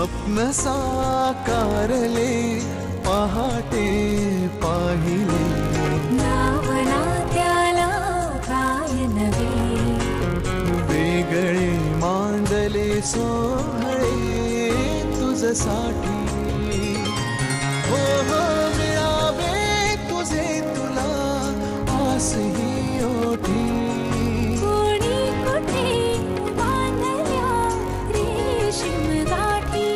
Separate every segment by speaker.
Speaker 1: स्वप्न साकारले पहाटे पाहिले
Speaker 2: नावना त्याला काय नवे
Speaker 1: वेगळे मांडले सोहळे तुझसाठी हो हो मिळावे तुझे तुला आसही ओठी
Speaker 2: कोणी कुठे बांधल्या रेशीम गाठी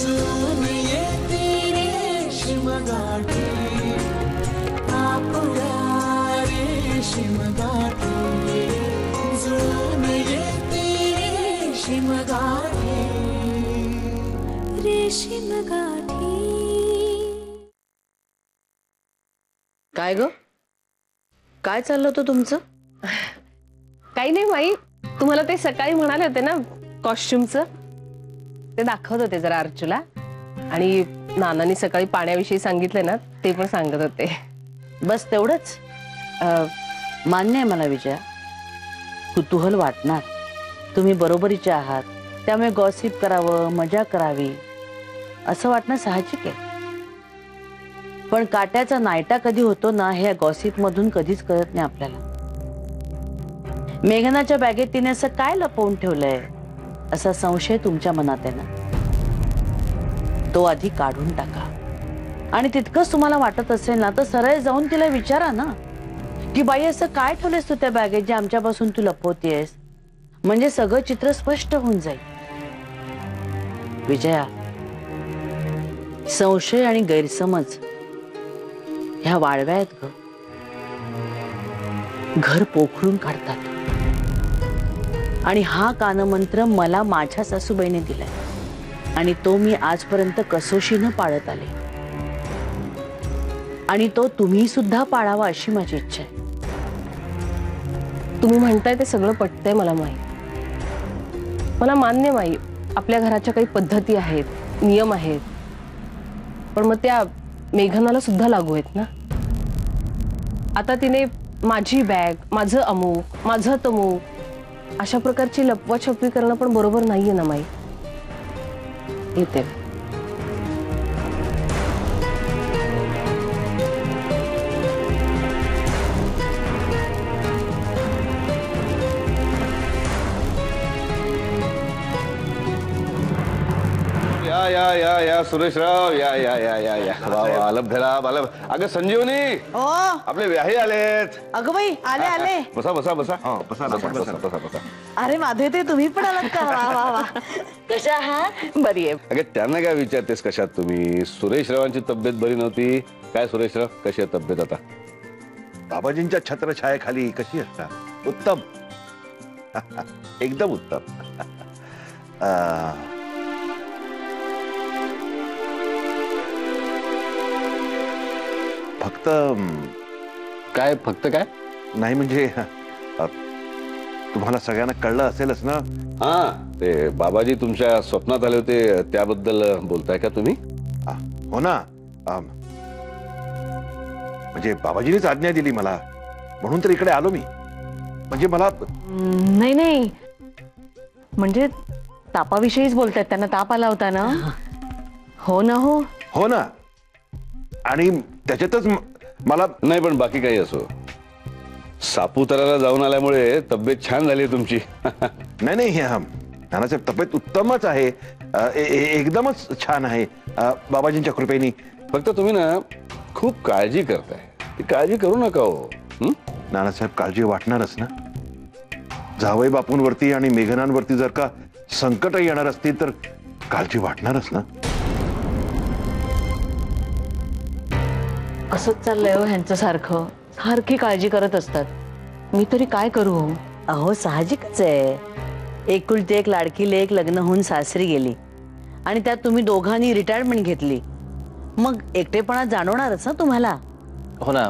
Speaker 1: जुळून येते रेशीम गाठी आपल्या रेशीम गाठी जुळून येते रेशीम गाठी
Speaker 2: रेशीम गाठी.
Speaker 3: काय ग काय चाललं होतं तुमचं?
Speaker 4: काही नाही माई, तुम्हाला ते सकाळी म्हणाले होते ना कॉस्ट्युमचं, ते दाखवत होते जरा अर्चूला. आणि नानांनी सकाळी पाण्याविषयी सांगितलं ना, ते पण सांगत होते.
Speaker 3: बस तेवढंच? मान्य आहे मला विजया, कुतूहल वाटणार. तुम्ही बरोबरीचे आहात, त्यामुळे गॉसिप करावं, मजा करावी असं वाटणं साहजिक आहे. पण काट्याचा नायटा कधी होतो ना, हे गॉसिप मधून कधीच कळत नाही आपल्याला. मेघनाच्या बॅगेत तिने असं काय लपवून ठेवलंय असा संशय तुमच्या मनात आहे ना, तो आधी काढून टाका. आणि तितकंच तुम्हाला वाटत असेल ना, तर सरळ जाऊन तिला विचारा ना की बाई असं काय ठेवलेस तू त्या बॅगेत जे आमच्यापासून तू लपवतेस. म्हणजे सगळं चित्र स्पष्ट होऊन जाईल. विजया, संशय आणि गैरसमज ह्या वाळव्या आहेत ग, घर पोखरून काढतात. आणि हा कानमंत्र मला माझ्या सासूबाईने दिलाय आणि तो मी आजपर्यंत कसोशीनं पाळत आले. आणि तो तुम्ही सुद्धा पाळावा अशी माझी इच्छा आहे.
Speaker 4: तुम्ही म्हणताय ते सगळं पटतंय मला माई. मला मान्य माई, आपल्या घराच्या काही पद्धती आहेत, नियम आहेत, पण मग त्या मेघनाला सुद्धा लागू आहेत ना. आता तिने माझी बॅग, माझं अमुक, माझं तमुक अशा प्रकारची लपवाछपवी करणं पण बरोबर नाहीये ना माई. येते
Speaker 5: या या या सुरेशराव, या या या या या वा वा, आलब भेला आलब. अगं संजीवनी, आपले व्याही आलेत.
Speaker 3: अगं बाई, आले आले.
Speaker 5: बसा बसा बसा. बसा बसा बसा बसा बसा.
Speaker 3: अरे माधवी, ते तुम्ही पण आलात का? वा वा वा. कशा आहात? बरी आहे.
Speaker 5: अगं त्यांना काय विचारतेस कशात तुम्ही? सुरेशरावांची तब्येत बरी नव्हती. काय सुरेशराव, कशी आहे तब्येत आता?
Speaker 6: बाबाजींच्या छत्रछायेखाली कशी असतात? उत्तम. एकदम उत्तम. फक्त
Speaker 5: काय फक्त काय
Speaker 6: नाही म्हणजे तुम्हाला सगळ्यांना कळलं असेलच ना.
Speaker 5: हा, ते बाबाजी तुमच्या स्वप्नात आले होते त्याबद्दल बोलताय का तुम्ही?
Speaker 6: हो ना. म्हणजे बाबाजींनीच आज्ञा दिली मला, म्हणून तर इकडे आलो मी. म्हणजे मला
Speaker 7: नाही नाही, म्हणजे तापाविषयीच बोलतायत. त्यांना ताप आला होता ना. हो ना. हो
Speaker 6: हो ना. आणि त्याच्यातच मला
Speaker 5: नाही, पण बाकी काही असो, सापुताऱ्याला जाऊन आल्यामुळे तब्येत छान झाली तुमची.
Speaker 6: नाही नाही, नानासाहेब तब्येत उत्तमच आहे. एकदमच छान आहे बाबाजींच्या कृपेने.
Speaker 5: फक्त तुम्ही ना खूप काळजी करताय. ती काळजी करू नका हो.
Speaker 6: नानासाहेब, काळजी वाटणारच ना. जावई बापूंवरती आणि मेघनांवरती जर का संकट येणार असतील तर काळजी वाटणारच ना.
Speaker 7: असंच चाललंय हो ह्यांचं. सारखं सारखी काळजी करत असतात. मी तरी काय करू हो?
Speaker 3: अहो साहजिकच आहे. एकुलती एक लाडकी लेक लग्न होऊन सासरी गेली आणि त्यात तुम्ही दोघांनी रिटायरमेंट घेतली, मग एकटेपणा जाणवणारच ना तुम्हाला.
Speaker 8: हो ना.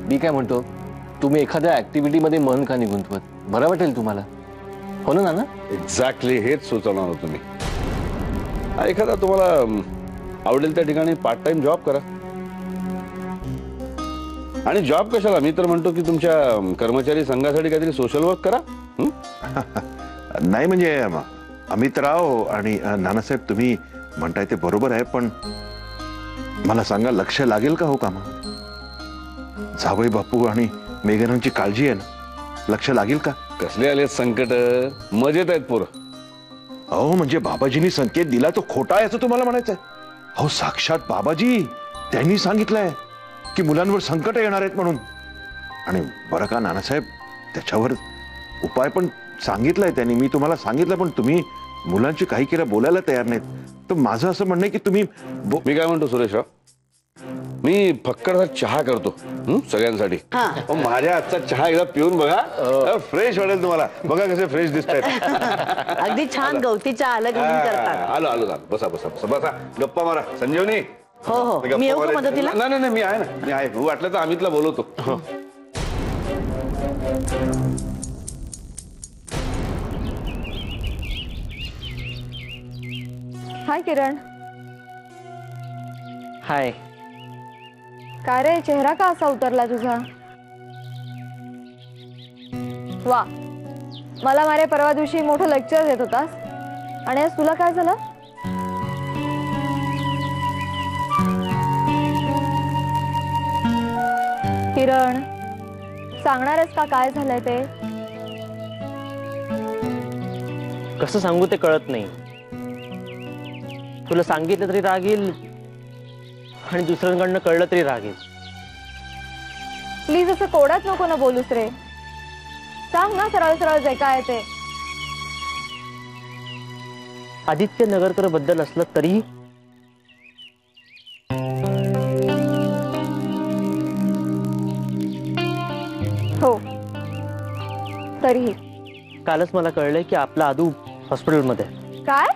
Speaker 8: मी काय म्हणतो, तुम्ही एखाद्या ऍक्टिव्हिटी मध्ये मन का निगुंतवत? बरं वाटेल तुम्हाला. हो ना नाना?
Speaker 5: एक्झॅक्टली हेच सुचवणार होतो मी. एखादा तुम्हाला आवडेल त्या ठिकाणी पार्ट टाइम जॉब करा. आणि जॉब कशाला, मी तर म्हणतो की तुमच्या कर्मचारी संघासाठी काहीतरी सोशल वर्क करा.
Speaker 6: नाही म्हणजे अमितराव आणि नानासाहेब, तुम्ही म्हणताय ते बरोबर आहे, पण मला सांगा, लक्ष लागेल का हो कामा? जावई बापू आणि मेघनांची काळजी आहे ना, लक्ष लागेल का?
Speaker 5: कसले आले संकट, मजेत आहेत पोरं.
Speaker 6: अहो म्हणजे बाबाजींनी संकेत दिला तो खोटा आहे असं तुम्हाला म्हणायचंय? अहो साक्षात बाबाजी त्यांनी सांगितलंय की मुलांवर संकट येणार आहेत म्हणून. आणि बरं का नानासाहेब, त्याच्यावर उपाय पण सांगितलाय त्यांनी. मी तुम्हाला सांगितलं, पण तुम्ही मुलांची काही केलं बोलायला तयार नाहीत. तर माझं असं म्हणणं आहे की तुम्ही
Speaker 5: मी काय म्हणतो सुरेशराव, मी फक्कड चहा करतो सगळ्यांसाठी. माझ्या हातचा चहा एकदा पिऊन बघा, फ्रेश वाटेल तुम्हाला. बघा कसे फ्रेश दिसत आहेत.
Speaker 3: अगदी छान गवती चहा अलग करतात.
Speaker 5: आलो आलो आलो. बसा बसा बसा बसा, गप्पा मारा. संजीवनी.
Speaker 3: हो हो, मी येऊ का मदतीला?
Speaker 5: नाही नाही, मी आहे ना, मी आहे. वाटलं तर अमितला बोलवतो.
Speaker 2: हाय किरण.
Speaker 8: हाय.
Speaker 2: काय रे, चेहरा का असा उतरला तुझा? वा, मला मारे परवा दिवशी मोठं लेक्चर देत होतास आणि आज तुला काय झालं? किरण, सांगणारच का काय झालंय ते?
Speaker 8: कसं सांगू ते कळत नाही. तुला सांगितलं तरी राग येईल आणि दुसऱ्यांकडनं कळलं तरी राग येईल.
Speaker 2: प्लीज असं कोड्यात नको ना बोलूस रे. सांग ना सरळ सरळ जे काय ते.
Speaker 8: आदित्य नगरकर बद्दल असलं तरी
Speaker 2: हो, तरीही
Speaker 8: कालच मला कळलंय की आपला आदू हॉस्पिटलमध्ये.
Speaker 2: काय?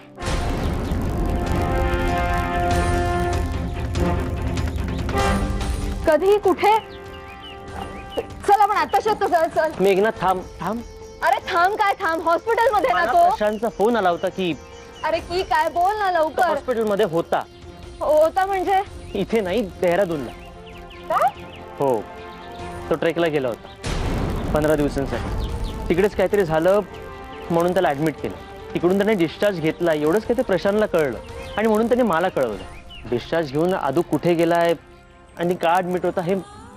Speaker 2: कधी, कुठे? चल आपण आता शोधतो. चल
Speaker 8: मेघना, थांब थांब.
Speaker 2: अरे थांब काय थांब, हॉस्पिटल मध्ये ना तो.
Speaker 8: प्रशांतचा फोन आला होता की.
Speaker 2: अरे की काय, बोल ना लवकर.
Speaker 8: हॉस्पिटलमध्ये होता.
Speaker 2: होता म्हणजे?
Speaker 8: इथे नाही, देहरादूनला.
Speaker 2: काय?
Speaker 8: हो, तो ट्रेकला गेला होता 15 दिवसांसाठी. तिकडेच काहीतरी झालं म्हणून त्याला ऍडमिट केलं. तिकडून त्याने डिस्चार्ज घेतला, एवढंच काही ते प्रशांतला कळलं आणि म्हणून त्याने मला कळवलं. डिस्चार्ज घेऊन आदू कुठे गेलाय आणि का ऍडमिट होता हे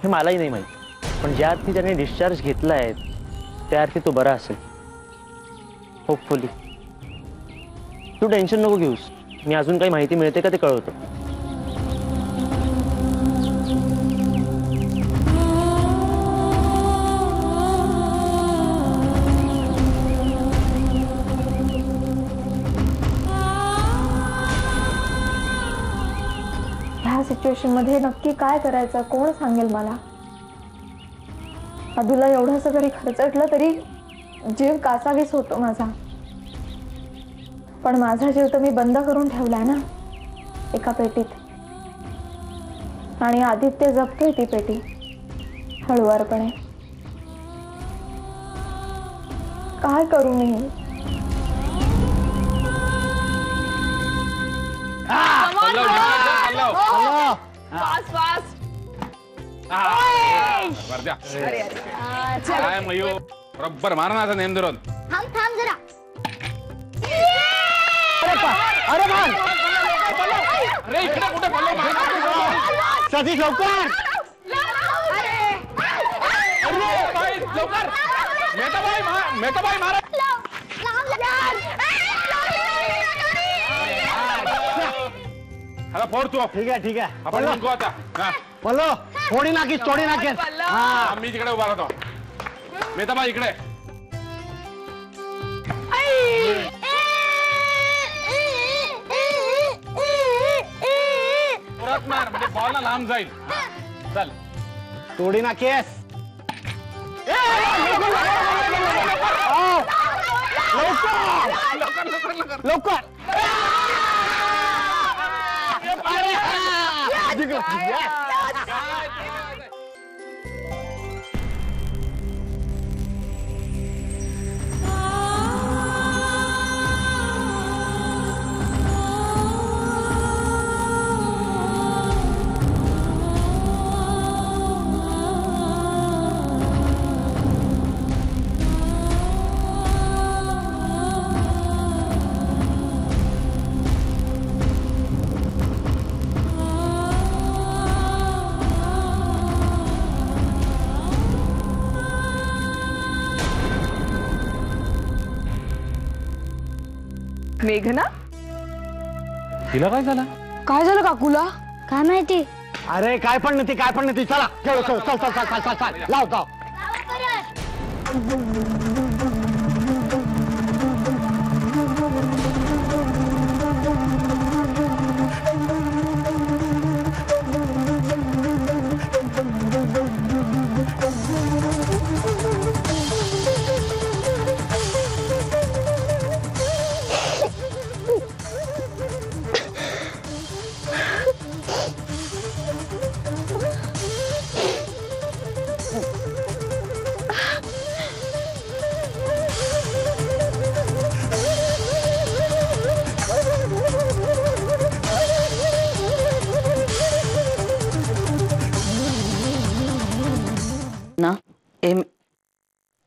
Speaker 8: मलाही नाही माहिती. पण ज्या अर्थी त्याने डिस्चार्ज घेतलाय त्या अर्थी तो बरा असेल, होपफुली. तू टेन्शन नको घेऊस, मी अजून काही माहिती मिळते का ते कळवतो.
Speaker 2: सिच्युएशन मध्ये नक्की काय करायचं, कोण सांगेल मला? अदूला एवढंसं जरी खर्चटलं तरी जीव कासावीस होतो माझा. पण माझा जीव तर मी बंद करून ठेवलाय ना एका पेटीत. आणि आदित्य जपतोय ती पेटी हळुवारपणे. काय करू मी?
Speaker 9: काय मयू, बरोबर मारा ना नेम धरून.
Speaker 2: थांब जरा.
Speaker 8: अरे
Speaker 9: अरे इकडे कुठे पडलो?
Speaker 8: सतीश लवकर.
Speaker 9: लवकर मेहताबाई मारा. हाला फोड तू.
Speaker 8: ठीक आहे
Speaker 9: आपण जिंकू आता.
Speaker 8: बोलो, थोडी नाकीस.
Speaker 9: मी तिकडे उभा राहतो. मेहताबाई इकडे. परत मार म्हणजे बॉल ना लांब जाईल. चल,
Speaker 8: तोडी ना केस. लवकर.
Speaker 2: मेघना
Speaker 8: तिला काय झालं?
Speaker 2: काय झालं काकूला?
Speaker 10: काय माहिती.
Speaker 11: अरे काय पण नाही काय पण नाही चला चल चल चल चल चल चल चल लाव लाव.
Speaker 3: ना एम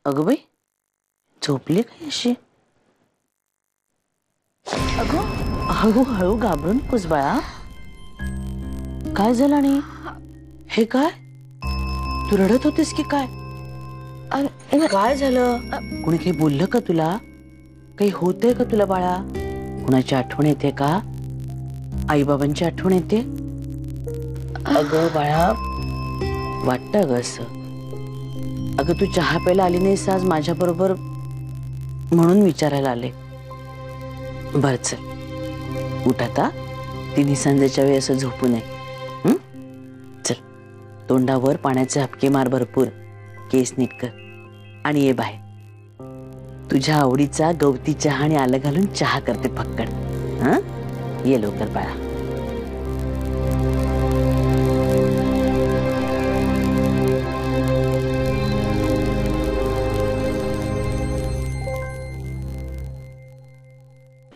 Speaker 3: अगं बाई झोपली काय अशी? अगं हळूहळू घाबरून नकोस बाळा. काय झालं? आणि हे काय तू रडत होतीस की काय? काय झालं? कोणी काही बोललं का तुला? काही होतंय का तुला बाळा? कुणाची आठवण येते का? आई बाबांची आठवण येते? अगं बाळा वाटतं ग असं. अगं तू चहा प्यायला आली नाहीस आज माझ्या बरोबर म्हणून विचारायला आले. बर चल उठ आता. तिन्ही सांजेच्या वेळी असं झोपू नये. चल तोंडावर पाण्याचे हपके मार भरपूर. केस नीट कर आणि ये बाहेर. तुझ्या आवडीचा गवती चहा आणि आलं घालून चहा करते फक्कड. हा ये लवकर बाळा.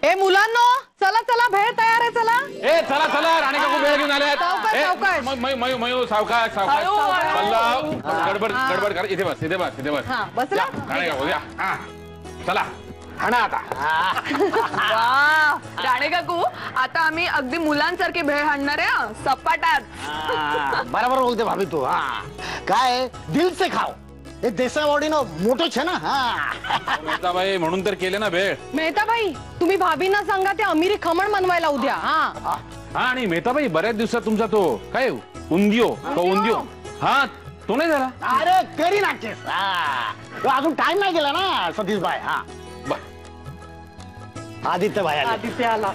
Speaker 7: ए मुलांनो चला चला भेळ तयार आहे चला.
Speaker 9: ए चला चला राणे काकू वेळ घेऊन आले. मयू सावकाश सावकाश गडबड गडबड कर. इथे बस इथे बस इथे बस.
Speaker 7: बसला
Speaker 9: राणे काकू या. चला आणा आता.
Speaker 2: राणे काकू आता आम्ही अगदी मुलांसारखी भेळ हाणणार आहे सपाटात.
Speaker 11: बराबर बोलते भाभी तू. हा काय दिल से खाओ. हे देसावाडी ना मोठं छे ना. हा
Speaker 9: मेहताबाई म्हणून तर केले ना भेळ.
Speaker 7: मेहताबाई तुम्ही भाभींना सांगा ते अमिरी खमण बनवायला उद्या. हा
Speaker 9: आणि मेहताबाई बऱ्याच दिवसात तुमचा तो काय उंदियो हा तो नाही झाला.
Speaker 11: अरे करी नाकेस. अजून टाइम नाही गेला ना सतीश भाई. हा आदित्य भाई
Speaker 7: आदित्य आला.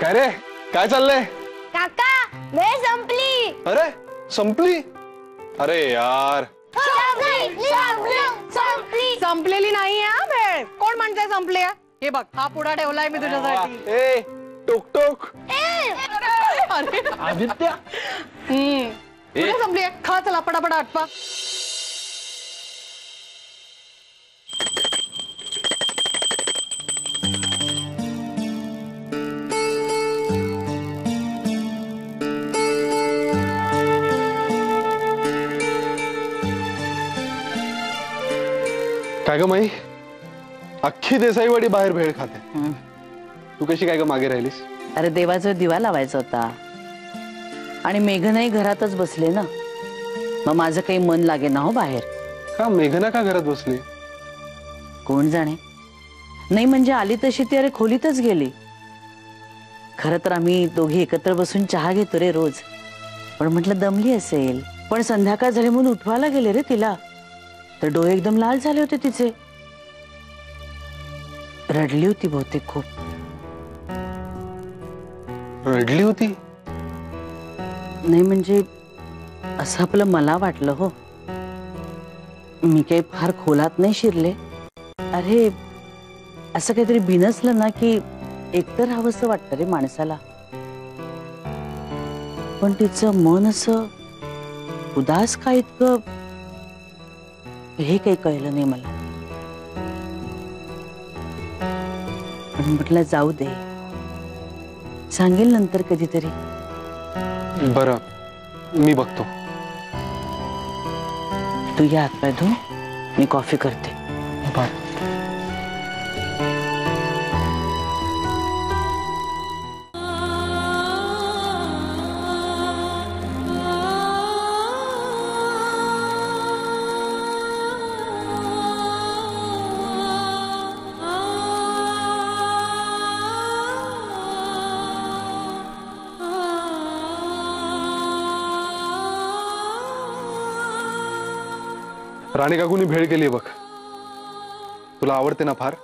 Speaker 12: काय रे काय चाललंय?
Speaker 10: काका वेळ संपली.
Speaker 12: अरे संपली? अरे यार
Speaker 7: संपलेली नाही हा भेळ. कोण म्हणतंय संपली? हे बघ हा पुडा ठेवलाय मी तुझ्यासाठी.
Speaker 12: ए टोक टोक.
Speaker 11: आदित्य
Speaker 7: कुठे संपली? खा चला पटापट आटपा.
Speaker 12: काय ग माई अख्खी देसाईवाडी बाहेर भेळ खाते. तू कशी काय ग मागे राहिलीस?
Speaker 3: अरे देवाचा दिवा लावायचा होता आणि मेघनाही घरातच बसले ना. मग माझं काही मन लागे ना हो बाहेर.
Speaker 12: का मेघना का घरात बसली?
Speaker 3: कोण जाणे. नाही म्हणजे आली तशी ती अरे खोलीतच गेली. खरं तर आम्ही दोघी एकत्र बसून चहा घेतो रे रोज. पण म्हटलं दमली असेल. पण संध्याकाळ झाली म्हणून उठवायला गेले रे तिला. तर डोळे एकदम लाल झाले होते तिचे. रडली होती बहुतेक खूप.
Speaker 12: रडली होती?
Speaker 3: नाही म्हणजे असं आपलं मला वाटलं हो. मी काही फार खोलात नाही शिरले. अरे असं काहीतरी बिनसलं ना की एकतर हवंसं वाटतं रे माणसाला. पण तिचं मन असं उदास का इतकं हे काही कळलं नाही मला. पण म्हटलं जाऊ दे सांगेल नंतर कधीतरी.
Speaker 12: बरं मी बघतो.
Speaker 3: तू या हातपाय धुवून मी कॉफी करते.
Speaker 12: राणी काकूनी भेळ केली बघ. तुला आवडते ना फार?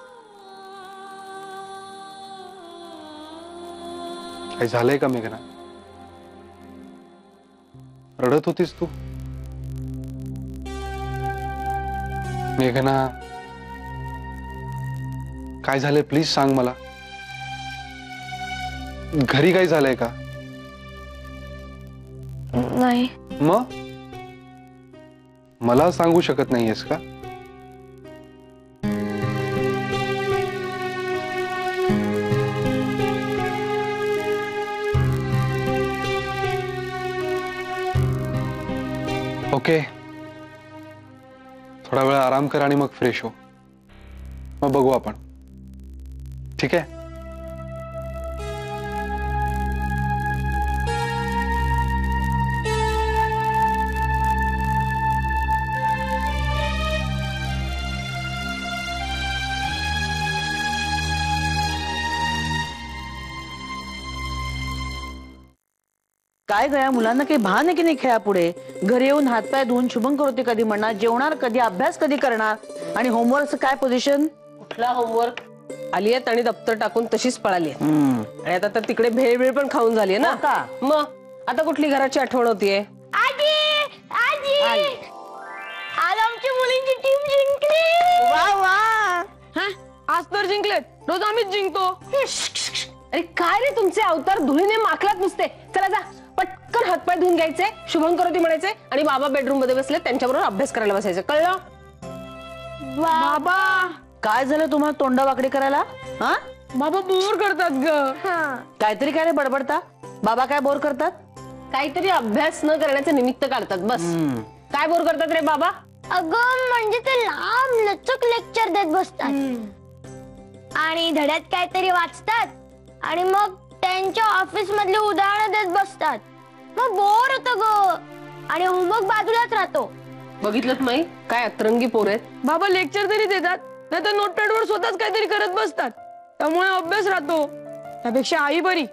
Speaker 12: काही झालंय का मेघना? रडत होतीस तू? मेघना काय झालंय प्लीज सांग मला. घरी काय झालंय का?
Speaker 2: नाही.
Speaker 12: मग मला सांगू शकत नाहीयेस का? ओके, थोडा वेळ आराम कर आणि मग फ्रेश हो. मग बघू आपण. ठीक आहे?
Speaker 3: काय गया मुलांना काही भान आहे की नाही खेळापुढे? घरी येऊन हातपाय धुवून शुभंकरोती कधी म्हणणार, जेवणार कधी, अभ्यास कधी करणार, आणि होमवर्कचं काय पोझिशन?
Speaker 4: कुठला होमवर्क? आली आहेत आणि दप्तर टाकून तशीच पळाली आहे. आणि आता तर तिकडे भेळ भेळ पण खाऊन झाली ना.
Speaker 3: का
Speaker 4: मग आता कुठली घराची आठवण होतीये?
Speaker 10: आजी आजी आज आमची मुलींची टीम जिंकली.
Speaker 4: वा वा. आज तर जिंकलेत, रोज आम्हीच जिंकतो. अरे काय रे तुमचे अवतार धुळीने माखलात नुसते. चला जा पटकन हातपाय धुवून घ्यायचे, शुभंकरोती म्हणायचे आणि बाबा बेडरूम मध्ये बसले त्यांच्याबरोबर अभ्यास करायला बसायचं. कळलं?
Speaker 10: बाबा
Speaker 3: काय झालं तुम्हाला तोंड वाकडी करायला? हा
Speaker 4: बाबा बोर करतात ग.
Speaker 3: काहीतरी काय रे बडबडता? बाबा काय बोर करतात?
Speaker 4: काहीतरी अभ्यास न करण्याचं निमित्त काढतात बस. काय बोर करतात रे बाबा?
Speaker 10: अगं म्हणजे ते लांब लचक लेक्चर देत बसतात आणि धड्यात काहीतरी वाचतात आणि मग त्यांच्या ऑफिस मधली उदाहरणं देत बसतात. मग बोर होतं ग आणि होमवर्क बाजूलाच राहतो.
Speaker 4: बघितलं माई काय अतरंगी पोर आहेत. बाबा लेक्चर तरी देतात, नाही तर नोटपॅड वर स्वतःच काहीतरी करत बसतात. त्यामुळे अभ्यास राहतो. त्यापेक्षा आई बरी,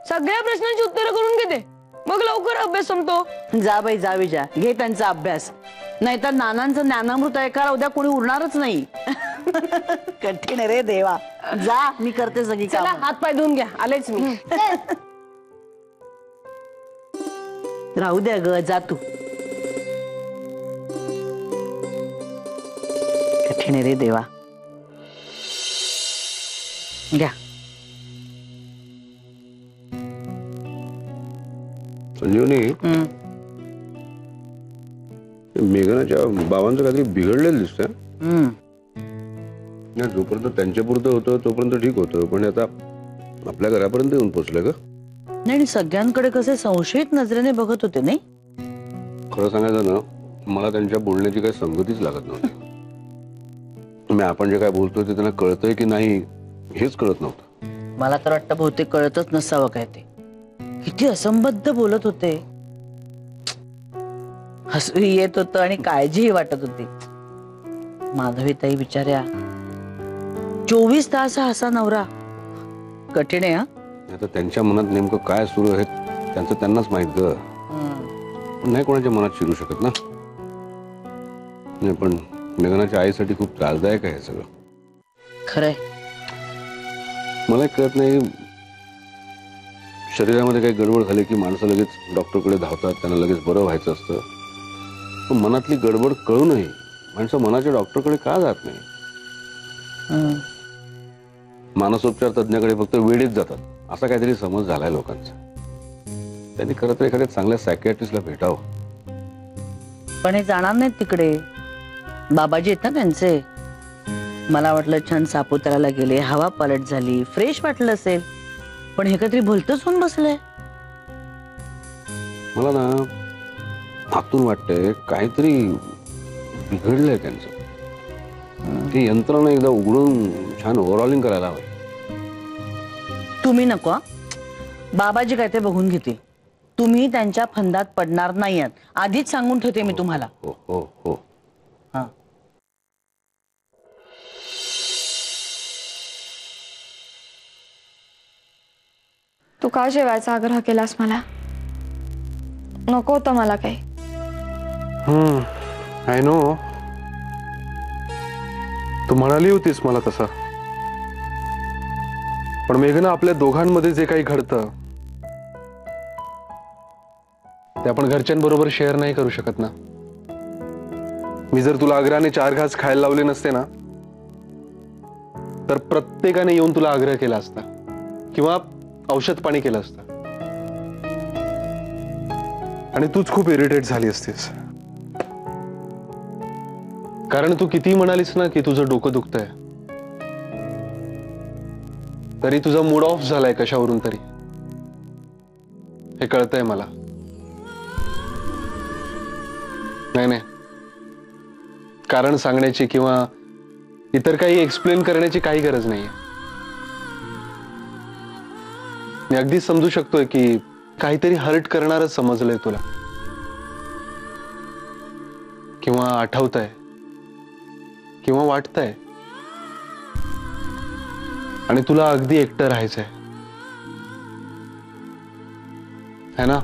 Speaker 4: सगळ्या प्रश्नांची उत्तरं करून घेते, मग लवकर अभ्यास संपतो.
Speaker 3: जा बाई जा विजा, घे त्यांचा अभ्यास, नाहीतर नानांचं ज्ञानामृत ऐकायला उद्या कोणी उरणारच नाही. कठीण रे देवा. जा, मी करते सगळी
Speaker 4: चला
Speaker 3: कामं.
Speaker 4: हात पाय धुवून घ्या, आलेच मी.
Speaker 3: राहू द्या ग, जा तू. कठीण रे देवा. घ्या.
Speaker 5: संजीवनी, मेघनाच्या बाबांचं काहीतरी बिघडलेलं दिसतंय. जोपर्यंत त्यांच्यापुरतं होतं तोपर्यंत ठीक होतं, पण आता आपल्या घरापर्यंत येऊन पोहोचलं का?
Speaker 3: नाही, सगळ्यांकडे कसे संशयित नजरेने बघत होते नाही.
Speaker 5: खरं सांगायचं ना, मला त्यांच्या बोलण्याची काही संगतीच लागत नव्हती. आपण जे काय बोलतोय ते त्यांना कळतंय की नाही हेच कळत नव्हतं.
Speaker 3: मला तर वाटतं बहुतेक कळतच नसावं काय ते. किती असंबद्ध बोलत होते. हसू येत होतं आणि काळजीही वाटत होती. माधवीताई बिचाऱ्या 24 तास हा असा नवरा कठीण आहे.
Speaker 5: आता त्यांच्या मनात नेमकं काय सुरू आहे त्यांचं त्यांनाच माहित ग. नाही कोणाच्या मनात शिरू शकत ना. नाही, पण मेघनाच्या आईसाठी खूप त्रासदायक आहे सगळं.
Speaker 3: खरंय.
Speaker 5: मला कळत नाही, शरीरामध्ये काही गडबड झाली की माणसं लगेच डॉक्टरकडे धावतात, त्यांना लगेच बरं व्हायचं असतं. पण मनातली गडबड कळूनही माणसं मनाच्या डॉक्टरकडे का जात नाही? मानसोपचार तज्ञाकडे फक्त वेळीच जातात, असा काहीतरी समज झालाय लोकांचा. त्यांनी खरं तर एखाद्या चांगल्या सायकियाट्रिस्टला भेटावं.
Speaker 3: पण हे जाणार नाहीत तिकडे. बाबाजी आहेत ना त्यांचे. मला वाटलं छान सापुताराला गेले, हवा पालट झाली, फ्रेश वाटलं असेल. पण हे काहीतरी भलतंच होऊन बसलंय.
Speaker 5: मला ना आतून वाटतंय काहीतरी बिघडलंय त्यांचं. ती यंत्रणा एकदा उघडून छान ओव्हरऑलिंग करायला हवं.
Speaker 3: तुम्ही नको. बाबाजी काय ते बघून घेतील. तुम्ही त्यांच्या फंदात पडणार नाही आहात, आधीच सांगून ठेवते मी तुम्हाला.
Speaker 5: हो हो हो.
Speaker 3: हा.
Speaker 2: तू का जेवायचा आग्रह केलास मला? नको होतं मला काही.
Speaker 12: आय नो, तू म्हणाली होतीस मला तसं, पण मेघना आपल्या दोघांमध्ये जे काही घडतं ते आपण घरच्यांबरोबर शेअर नाही करू शकत ना. मी जर तुला आग्रहाने 4 घास खायला लावले नसते ना, तर प्रत्येकाने येऊन तुला आग्रह केला असता किंवा औषध पाणी केलं असतं आणि तूच खूप इरिटेट झाली असतीस. कारण तू किती म्हणालीस ना की तुझं डोकं दुखतंय, तरी तुझा मूड ऑफ झालाय कशावरून तरी, हे कळतंय मला. नाही, कारण सांगण्याची किंवा इतर काही एक्सप्लेन करण्याची काही गरज नाहीये. मी अगदी समजू शकतोय की काहीतरी हर्ट करणारच समजलंय तुला, किंवा आठवतंय किंवा वाटतंय, आणि तुला अगदी एकटं राहायचंय है ना.